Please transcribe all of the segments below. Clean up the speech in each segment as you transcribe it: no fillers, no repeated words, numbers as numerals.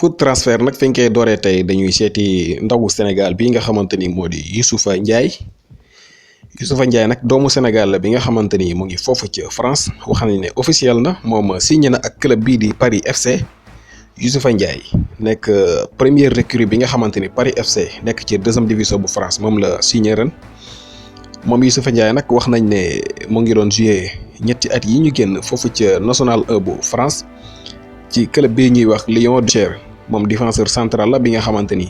foot transfert nag fi ñu koy dooree tey dañuy seeti ndawu Sénégal bi nga xamante ni moo di Youssoupha Ndiaye. Youssoupha Ndiaye nag doomu Sénégal la bi nga xamante ni mu ngi foofu ci France wax nañ ne officiel na moom signé na ak club bii di Paris FC. Youssoupha Ndiaye nekk première recrue bi nga xamante ni Paris FC nekk ci deuxième division bu France moom la signé ren. moom Youssoupha Ndiaye nag wax nañ ne mu ngi doon joué ñetti at yi ñu génn foofu ca National 1 bu France ci club bii ñuy wax Lion de Cher moom défenseur central la bi nga xamante ni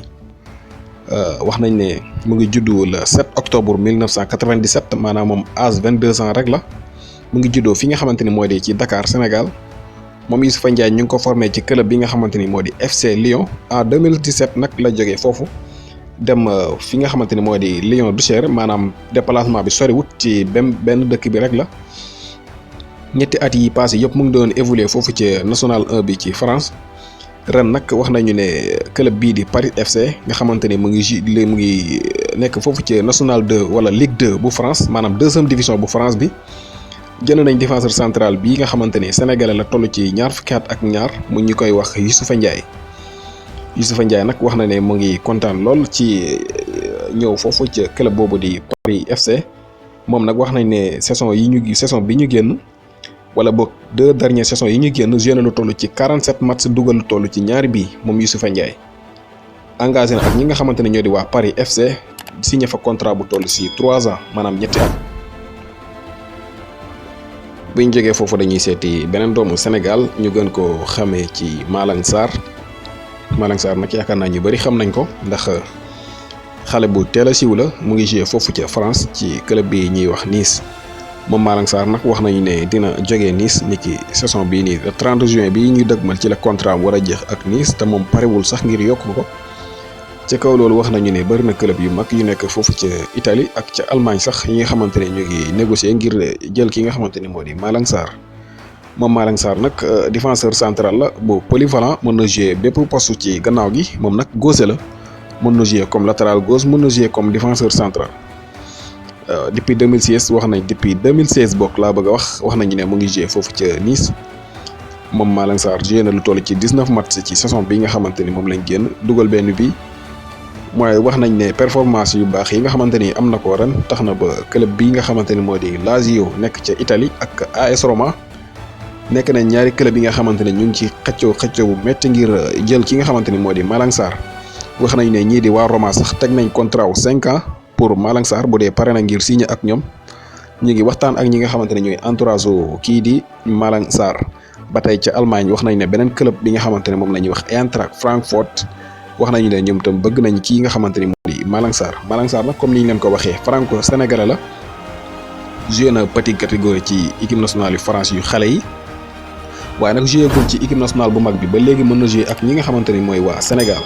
wax nañ ne mu ngi juddu le 7 octobre 1997 maanaam moom âge 22 ans rek la mu ngi juddoo fi nga xamante ni moo di ci Dakar Sénégal. moom Youssoupha Ndiaye ñu ngi ko formé ci club bi nga xamante ni moo di FC Lyon en 2017 nag la jógee foofu dem fi nga xamante ni moo di Lion de Cher maanaam déplacement bi soriwut ci benn dëkk bi rek la. ñetti at yi passé yëpp mu ngi doon évoluer foofu ci National 1 bi ci France ren nag wax nañu ne club bii di Paris FC nga xamante ni mu ngi nekk foofu ci National 2 wala Ligue 2 bu France maanaam deuxième division bu France bi. jënd nañ défenseur central bii nga xamante ni sénégalais la toll ci ñaar fukki at ak ñaar mu ñu koy wax Youssoupha Ndiaye. Youssoupha Ndiaye nag wax na ne mu ngi kontaan lool ci ñëw foofu ci club boobu di Paris FC moom nag wax nañ ne saison bi ñu génn wala boog 2 dernières saisons yi ñu génn joué na lu toll ci 47 matchs dugal lu toll ci ñaari bii moom Youssoupha Ndiaye. engagé na ak ñi nga xamante ne ñoo di waa Paris FC signé fa contrat bu toll ci 3 ans maanaam ñetti at. bu ñu jógee foofu dañuy seeti beneen doomu Sénégal ñu gën ko xamee ci Malang Sarr nag yaakaar naa ñu bëri xam nañ ko ndax xale bu teel a siiw la mu ngi joué foofu ca France ci club bi ñuy wax Nice. moom Malang Sarr nag wax nañu ne dina jógee Nice niki saison bii nii le 30 juin bii ñuy dëgmal ci la contrat war a jeex ak Nice te moom parewul sax ngir yokk ko. ci kaw loolu wax nañu ne bëri na club yu mag yu nekk foofu ca Italie ak ca Allemagne sax yi nga xamante ne ñu ngi négocier ngir jël ki nga xamante ni moo di Malang Sarr. moom Malang Sarr nag défenseur central la bu polyvalent mën na jouer bépp poste ci gannaaw gi moom nag gaucher la mën na jouer comme latéral gauche mën na jouer comme défenseur central. depuis 2016 bokk laa bëgg a wax nañu ne mu ngi jouer foofu ca Nice. moom Malang Sarr jouer na lu toll ci 19 matchs ci saison bi nga xamante ni moom lañ génn dugal benn bi. mooy wax nañ ne performance yu baax yi nga xamante ni am na ko ren tax na ba club bii nga xamante ni moo di Lazio nekk ca Italie ak AS Roma nekk nañ ñaari club yi nga xamante ne ñu ngi ci xëccoo bu métti ngir jël ki nga xamante ni moo di Malang Sarr. wax nañ ne ñii di waa Roma sax teg nañ contrat wu 5 ans pour Malang Sarr bu dee pare na ngir signé ak ñoom ñu ngi waxtaan ak ñi nga xamante ne ñooy entourage kii di Malang Sarr. ba tey ca Allemagne wax nañ ne beneen club bi nga xamante ne moom la ñuy wax Eintracht Francfort. wax nañu ne ñoom itam bëgg nañ kii nga xamante ni moo di Malang Sarr nag comme ni ñu leen ko waxee franco sénégalais la joué na petite catégorie ci équipe nationale yu France yu xale yi waaye nag joué gul ci équipe nationale bu mag bi ba léegi mën na joué ak ñi nga xamante ni mooy waa Sénégal